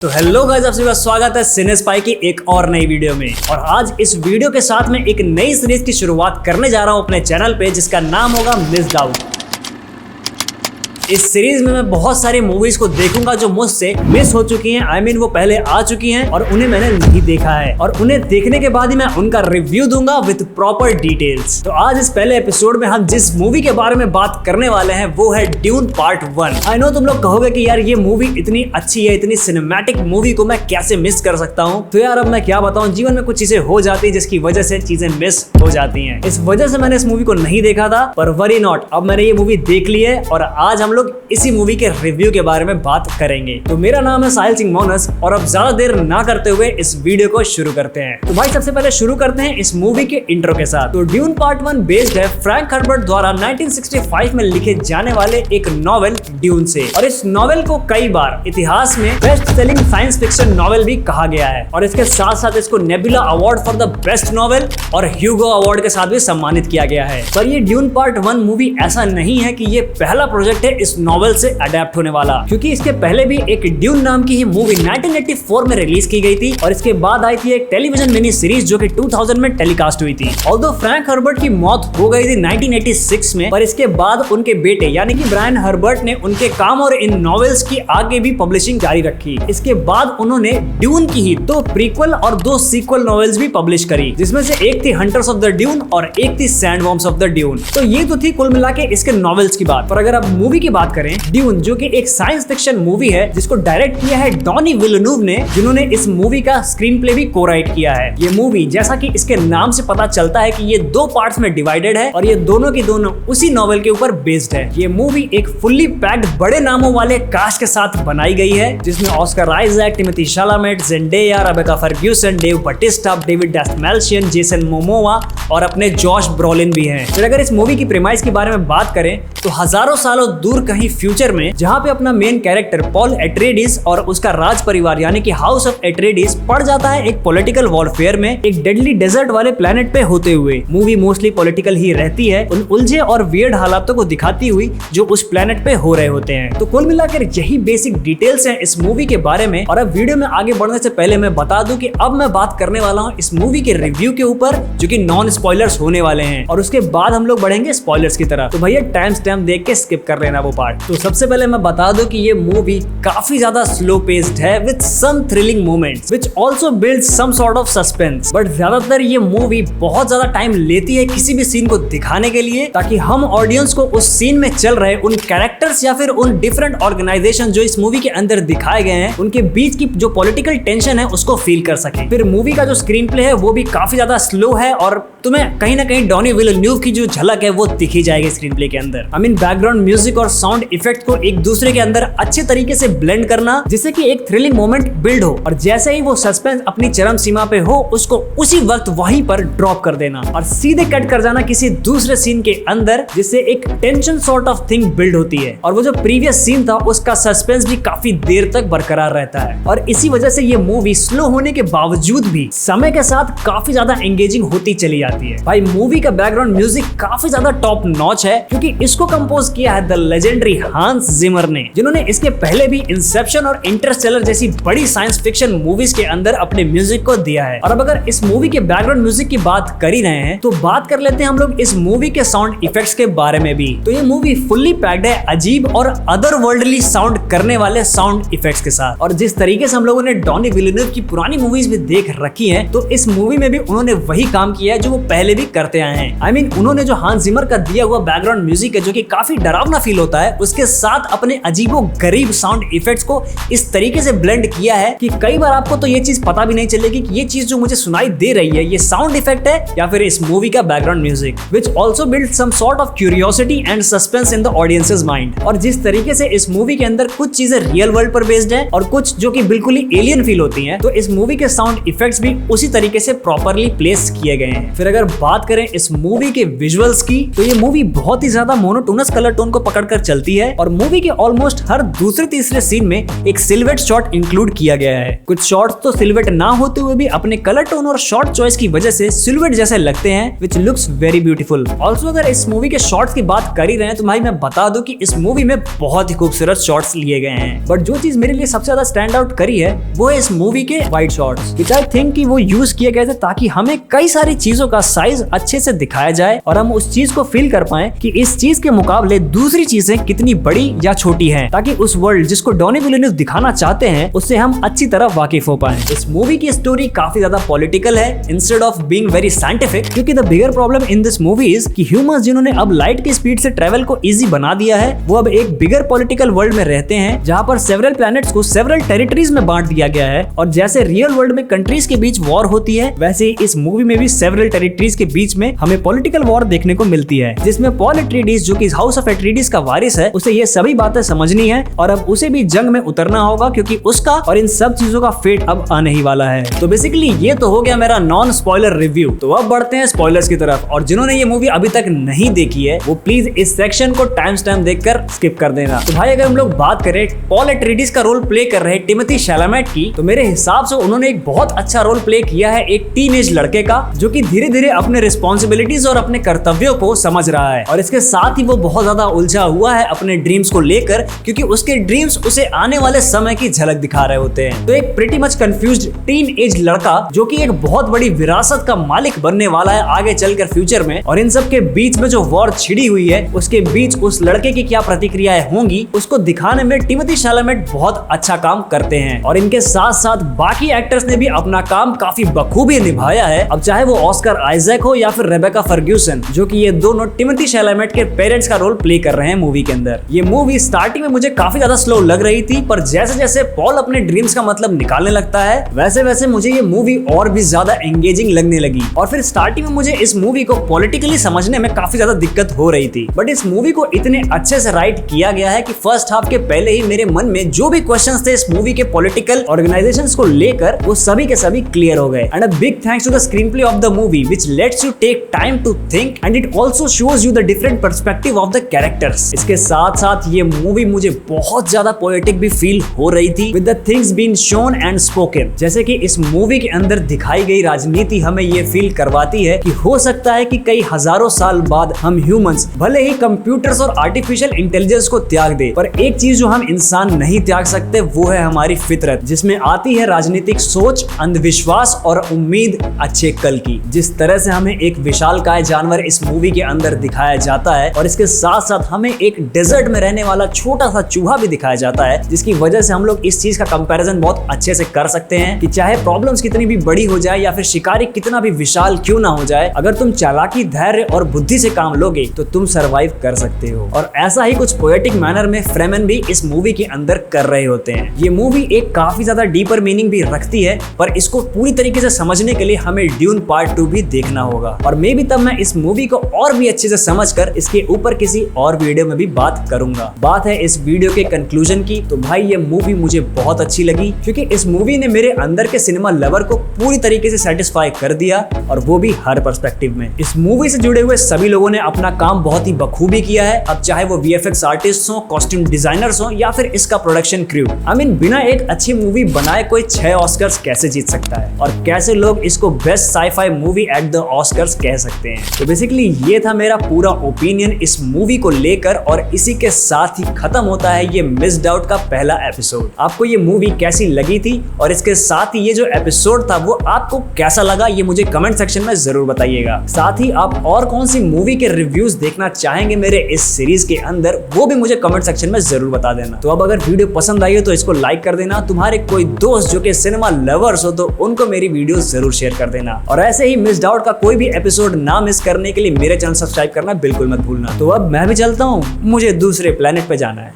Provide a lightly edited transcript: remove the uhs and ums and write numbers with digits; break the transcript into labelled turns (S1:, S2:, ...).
S1: तो hello guys, आप सभी का स्वागत है सिनेस्पाई की एक और नई वीडियो में। और आज इस वीडियो के साथ मैं एक नई सीरीज की शुरुआत करने जा रहा हूं अपने चैनल पे, जिसका नाम होगा मिस डाउट। इस सीरीज में मैं बहुत सारी मूवीज को देखूंगा जो मुझसे मिस हो चुकी हैं। वो पहले आ चुकी हैं और उन्हें मैंने नहीं देखा है, और उन्हें देखने के बाद ही मैं उनका रिव्यू दूंगा विद प्रॉपर डिटेल्स। तो आज इस पहले एपिसोड में हम जिस मूवी के बारे में बात करने वाले हैं वो है ड्यून पार्ट 1। आई नो तुम लोग कहोगे कि यार ये मूवी इतनी अच्छी है, इतनी सिनेमैटिक मूवी को मैं कैसे मिस कर सकता हूँ। तो यार अब मैं क्या बताऊँ, जीवन में कुछ चीजें हो जाती है जिसकी वजह से चीजें मिस हो जाती है। इस वजह से मैंने इस मूवी को नहीं देखा था, पर वरी नॉट, अब मैंने ये मूवी देख ली है और आज हम लोग इसी मूवी के रिव्यू के बारे में बात करेंगे। तो मेरा नाम है साहिल सिंह मोनस, और अब ज्यादा देर ना करते हुए इस वीडियो को शुरू करते हैं। तो भाई सबसे पहले शुरू करते हैं इस मूवी के इंट्रो के साथ। तो ड्यून पार्ट 1 बेस्ड है फ्रैंक हर्बर्ट द्वारा 1965 में लिखे जाने वाले एक नॉवेल ड्यून से, और इस नॉवेल को कई बार इतिहास में best selling science fiction novel भी कहा गया है, और इसके साथ साथ इसको nebula award for the best novel और ह्यूगो अवार्ड के साथ भी सम्मानित किया गया है। पर ये ड्यून पार्ट 1 मूवी ऐसा नहीं है कि ये पहला प्रोजेक्ट है इस नॉवेल से अडेप्ट होने वाला, क्योंकि इसके पहले भी एक ड्यून नाम की ही मूवी 1984 में रिलीज की गई थी, और इसके बाद आई थी एक टेलीविजन मिनी सीरीज जो कि 2000 में टेलीकास्ट हुई थी। ऑल्दो फ्रैंक हर्बर्ट की मौत हो गई थी 1986 में, पर इसके बाद उनके बेटे यानी कि ब्रायन हर्बर्ट ने उनके काम और इन नॉवेल्स की आगे भी पब्लिशिंग जारी रखी। इसके बाद उन्होंने ड्यून की ही 2 प्रीक्वल और 2 सीक्वल नॉवेल्स भी पब्लिश करी, जिसमें से एक थी हंटर्स ऑफ द ड्यून और एक थी सैंडवॉर्म्स ऑफ द ड्यून। तो ये तो थी कुल मिला के इसके नॉवेल्स की बात। पर अगर अब मूवी की बात करें, ड्यून जो कि एक साइंस फिक्शन मूवी है जिसको डायरेक्ट किया है डॉनी विलेन्यूव ने, जिन्होंने इस मूवी का स्क्रीन प्ले भी को-राइट किया है। ये मूवी जैसा कि इसके नाम से पता चलता है कि ये 2 पार्ट्स में डिवाइडेड है, और ये दोनों की दोनों उसी नॉवेल के ऊपर बेस्ड है। ये मूवी एक फुल्ली पैक्ड बड़े नामों वाले कास्ट के साथ बनाई गई है, जिसमें Oscar Isaac, Timothée Chalamet, Zendaya, Rebecca Ferguson, Dave Bautista, David Dastmalchian, Jason Momoa और अपने जॉश ब्रॉलिन भी हैं। फिर अगर इस मूवी की प्रीमाइस के बारे में बात करें तो हजारों सालों दूर कहीं फ्यूचर में, जहां पे अपना मेन कैरेक्टर पॉल एट्रेडिस और उसका राज परिवार यानी कि हाउस ऑफ एट्रेडिस पड़ जाता है एक पॉलिटिकल वॉरफेयर में एक डेडली डेजर्ट वाले प्लेनेट पे होते हुए। मूवी मोस्टली पॉलिटिकल ही रहती है, उन उलझे और वियर्ड हालातों को दिखाती हुई जो उस प्लेनेट पे हो रहे होते हैं। तो कुल मिलाकर यही बेसिक डिटेल्स हैं इस मूवी के बारे में। और अब वीडियो में आगे बढ़ने से पहले मैं बता दूं कि अब मैं बात करने वाला हूं इस मूवी के रिव्यू के ऊपर, जो कि नॉन स्पॉयलर्स होने वाले हैं, और उसके बाद हम लोग बढ़ेंगे स्पॉयलर्स की तरफ। तो भैया टाइम स्टैम्प देख के स्किप कर लेना वो पार्ट। तो सबसे पहले मैं बता दूं कि ये मूवी काफी ज्यादा स्लो पेस्ड है with some thrilling moments which also builds some sort of suspense. But ज्यादातर ये मूवी बहुत ज्यादा टाइम लेती है किसी भी सीन को दिखाने के लिए, ताकि हम ऑडियंस को उस सीन में चल रहे उन कैरेक्टर्स या फिर उन डिफरेंट ऑर्गेनाइजेशन जो इस मूवी के अंदर दिखाए गए हैं, उनके बीच की जो पॉलिटिकल टेंशन है उसको फील कर सके। फिर मूवी का जो स्क्रीन प्ले है वो भी काफी ज्यादा स्लो है, और तुम्हें कहीं ना कहीं डॉनी विलेन्यूव की जो झलक है वो दिखी जाएगी स्क्रीन प्ले के अंदर। बैकग्राउंड म्यूजिक और साउंड इफेक्ट को एक दूसरे के अंदर अच्छे तरीके से ब्लेंड करना, जिससे कि एक थ्रिलिंग मोमेंट बिल्ड हो, और जैसे ही वो सस्पेंस अपनी चरम सीमा पे हो उसको उसी वक्त वहीं पर ड्रॉप कर देना और सीधे कट कर जाना किसी दूसरे सीन के अंदर, जिससे एक tension sort of thing build होती है, और वो जो प्रीवियस सीन था उसका सस्पेंस भी काफी देर तक बरकरार रहता है। और इसी वजह से ये मूवी स्लो होने के बावजूद भी समय के साथ काफी ज्यादा एंगेजिंग होती चली जाती है। भाई मूवी का बैकग्राउंड म्यूजिक काफी ज्यादा टॉप नॉच है, क्योंकि इसको कंपोज किया है द लेजेंडरी हांस जिमर ने, जिन्होंने इसके पहले भी इंसेप्शन और इंटरस्टेलर जैसी बड़ी साइंस फिक्शन मूवीज के अंदर अपने म्यूजिक को दिया है। और अब अगर इस मूवी के बैकग्राउंड म्यूजिक की बात कर ही रहे हैं तो बात कर लेते हैं हम लोग इस मूवी के साउंड इफेक्ट्स के बारे में भी। तो ये मूवी फुल्ली पैक्ड है अजीब और अदर वर्ल्डली साउंड करने वाले साउंड इफेक्ट्स के साथ। और जिस तरीके से हम लोगों ने डॉनी विलेन्यूव की पुरानी मूवीज भी देख रखी है, तो इस मूवी में भी उन्होंने वही काम किया है जो वो पहले भी करते आए हैं। उन्होंने जो हांस जिमर का दिया हुआ बैकग्राउंड म्यूजिक है जो कि काफी डरावना फील होता है, उसके साथ अपने अजीबो गरीब साउंड इफेक्ट्स को इस तरीके से ब्लेंड किया है कि कई बार आपको तो ये चीज पता भी नहीं चलेगी कि ये चीज जो मुझे सुनाई दे रही है ये साउंड इफेक्ट है या फिर इस मूवी का background music, which also build some sort of curiosity and suspense in the audiences mind. और जिस तरीके से इस मूवी के अंदर कुछ चीजें रियल वर्ल्ड पर बेस्ड है और कुछ जो कि बिल्कुल ही एलियन फील होती हैं, तो इस मूवी के साउंड इफेक्ट्स भी उसी तरीके से प्रॉपर्ली प्लेस किए गए हैं। फिर अगर बात करें इस मूवी के विजुअल्स की, तो ये मूवी बहुत ही ज्यादा मोनोटोनस कलर टोन को पकड़कर चलती है और मूवी के ऑलमोस्ट हर दूसरे तीसरे सीन में एक सिल्हूट शॉट इंक्लूड किया गया है। कुछ शॉट्स तो सिल्हूट ना होते हुए भी अपने कलर टोन और शॉट चॉइस की वजह से सिल्हूट जैसे लगते हैं, which looks very beautiful. Also अगर इस मूवी के शॉट्स की बात कर ही रहे हैं तो भाई मैं बता दूं कि इस मूवी में बहुत ही खूबसूरत शॉट्स लिए गए हैं, बट जो चीज मेरे लिए सबसे ज्यादा स्टैंड आउट करी है वो है इस मूवी के wide shots, which I think कि वो यूज किए गए थे ताकि हमें कई सारी चीजों का साइज अच्छे से दिखाया जाए और हम उस चीज को फील कर पाए कि इस चीज के मुकाबले दूसरी चीजें कितनी बड़ी या छोटी हैं, ताकि उस वर्ल्ड जिसको डॉनी विलियन्स दिखाना चाहते हैं उससे हम अच्छी तरह वाकिफ हो पाए। इस मूवी की स्टोरी काफी ज्यादा पॉलिटिकल है instead of being very scientific, क्योंकि the bigger problem in this movie is कि ह्यूमंस जिन्होंने अब लाइट की स्पीड से ट्रेवल को इजी बना दिया है वो अब एक बिगर पॉलिटिकल वर्ल्ड में रहते हैं जहां पर सेवरल प्लैनेट्स को सेवरल टेरिटरीज में बांट दिया गया है। और जैसे रियल वर्ल्ड में कंट्रीज के बीच वॉर होती है वैसे ही इस मूवी में भी सेवरल टेरिटरीज के बीच में हमें पॉलिटिकल वॉर देखने को मिलती है, जिसमें पॉल एट्रीडीज जो कि हाउस ऑफ एट्रीडीज का वारिस है उसे ये सभी बातें समझनी है और अब उसे भी जंग में उतरना होगा, क्योंकि उसका और इन सब चीजों का फेट अब आने ही वाला है। तो बेसिकली ये तो हो गया मेरा नॉन स्पॉइलर रिव्यू। तो अब बढ़ते हैं स्पॉयलर्स की तरफ, और जिन्होंने ये मूवी अभी तक नहीं देखी है वो प्लीज इस सेक्शन को टाइम स्टैम्प देखकर स्किप कर देना। तो भाई अगर हम लोग बात करें पॉल एट्रीडीज का रोल प्ले कर रहे टिमोथी शैलामेट की, तो मेरे हिसाब से उन्होंने एक बहुत अच्छा रोल प्ले किया है एक टीनेज लड़के का जो कि धीरे धीरे अपने रिस्पॉन्सिबिलिटीज और अपने कर्तव्यों को समझ रहा है, और इसके साथ ही वो बहुत ज्यादा उलझा हुआ है अपने ड्रीम्स को लेकर, क्योंकि उसके ड्रीम्स उसे आने वाले समय की झलक दिखा रहे होते हैं। तो एक pretty much confused teen age लड़का जो कि एक बहुत बड़ी विरासत का मालिक बनने वाला है आगे चलकर फ्यूचर में, और इन सब के बीच में जो वॉर छिड़ी हुई है उसके बीच उस लड़के की क्या प्रतिक्रियाएं होंगी उसको दिखाने में टिमोथी शैलामेट बहुत अच्छा काम करते हैं। और इनके साथ साथ बाकी एक्टर्स ने भी अपना काम काफी बखूबी निभाया है, अब चाहे वो ऑस्कर आइजैक हो या फिर रेबेका फर्ग्यूसन, जो कि ये दोनों टिमोथी शैलामेट के पेरेंट्स का रोल प्ले कर रहे हैं मूवी के अंदर। ये मूवी स्टार्टिंग में मुझे काफी ज्यादा स्लो लग रही थी, पर जैसे जैसे पॉल अपने ड्रीम्स का मतलब निकालने लगता है वैसे वैसे मुझे ये मूवी और भी ज्यादा एंगेजिंग लगने लगी। और फिर स्टार्टिंग में मुझे इस मूवी को पॉलिटिकली समझने में काफी ज्यादा दिक्कत हो रही थी, बट इस मूवी को इतने अच्छे से राइट किया गया है कि फर्स्ट हाफ के पहले ही मेरे मन में जो भी क्वेश्चंस थे इस मूवी के पॉलिटिकल ऑर्गेनाइजेशंस को लेकर वो सभी के सभी क्लियर हो गए। And a big thanks to the screenplay of the movie which lets you take time to think and it also shows you the different perspective of the characters. इसके साथ साथ ये मूवी मुझे बहुत ज्यादा poetic भी feel हो रही थी with the things been shown and spoken. जैसे कि इस मूवी के अंदर दिखाई गई राजनीति हमें ये फील करवाती है कि हो सकता है कि कई हजारों साल बाद हम ह्यूमंस भले ही कंप्यूटर्स और आर्टिफिशियल इंटेलिजेंस को त्याग दे, पर एक चीज जो हम इंसान नहीं त्याग सकते वो है हमारी फितरत, जिसमें आती है राजनीतिक सोच, अंधविश्वास और उम्मीद अच्छे कल की। जिस तरह से हमें एक विशालकाय जानवर इस मूवी के अंदर दिखाया जाता है और इसके साथ साथ हमें एक डेजर्ट में रहने वाला छोटा सा चूहा भी दिखाया जाता है, जिसकी वजह से हम लोग इस चीज का कंपैरिजन बहुत अच्छे से कर सकते हैं कि चाहे प्रॉब्लम्स कितनी भी बड़ी हो जाए या फिर शिकारी कितना भी विशाल क्यों ना हो जाए, अगर तुम चालाकी, धैर्य और बुद्धि से काम लोगे तो तुम सरवाइव कर सकते हो। और ऐसा ही कुछ पोएटिक मैनर में फ्रेमन भी इस मूवी के अंदर कर रहे होते हैं। ये मूवी एक काफी ज्यादा डीपर मीनिंग भी रखती है, पर इसको पूरी तरीके से समझने के लिए हमें ड्यून पार्ट 2 भी देखना होगा, और मे भी तब मैं इस मूवी को और भी अच्छे से समझकर इसके ऊपर किसी और वीडियो में भी बात करूंगा। बात है इस वीडियो के कंक्लूजन की, तो भाई ये मूवी मुझे बहुत अच्छी लगी क्योंकि इस मूवी ने मेरे अंदर के सिनेमा लवर को पूरी तरीके से सेटिस्फाई कर दिया, और वो भी हर पर्सपेक्टिव में। इस मूवी से जुड़े हुए सभी लोगों ने अपना काम बहुत ही बखूबी किया है, अब चाहे वो VFX आर्टिस्ट हो, कॉस्ट्यूम डिजाइनर्स हो या फिर इसका प्रोडक्शन क्रू। आई मीन बिना एक अच्छी मूवी बनाए कोई 6 ऑस्कर्स कैसे जीत सकता है, और कैसे लोग इसको best sci-fi movie at the Oscars कह सकते हैं। तो बेसिकली ये था मेरा पूरा ओपिनियन इस मूवी को लेकर, और इसी के साथ ही खत्म होता है ये मिस्ड आउट का पहला एपिसोड। आपको ये मूवी कैसी लगी थी, और इसके साथ ही ये जो एपिसोड था वो आपको कैसा लगा, ये मुझे कमेंट सेक्शन में जरूर बताइएगा। साथ ही आप और कौन सी मूवी के रिव्यूज देखना चाहेंगे मेरे इस सीरीज के अंदर, वो भी मुझे कमेंट सेक्शन में जरूर बता देना। तो अब अगर वीडियो पसंद आई हो तो इसको लाइक कर देना, तुम्हारे कोई दोस्त जो कि सिनेमा लवर्स हो तो उनको मेरी वीडियो जरूर शेयर कर देना, और ऐसे ही मिस्ड आउट का कोई भी एपिसोड ना मिस करने के लिए मेरे चैनल सब्सक्राइब करना बिल्कुल मत भूलना। तो अब मैं भी चलता हूँ, मुझे दूसरे प्लेनेट पे जाना है।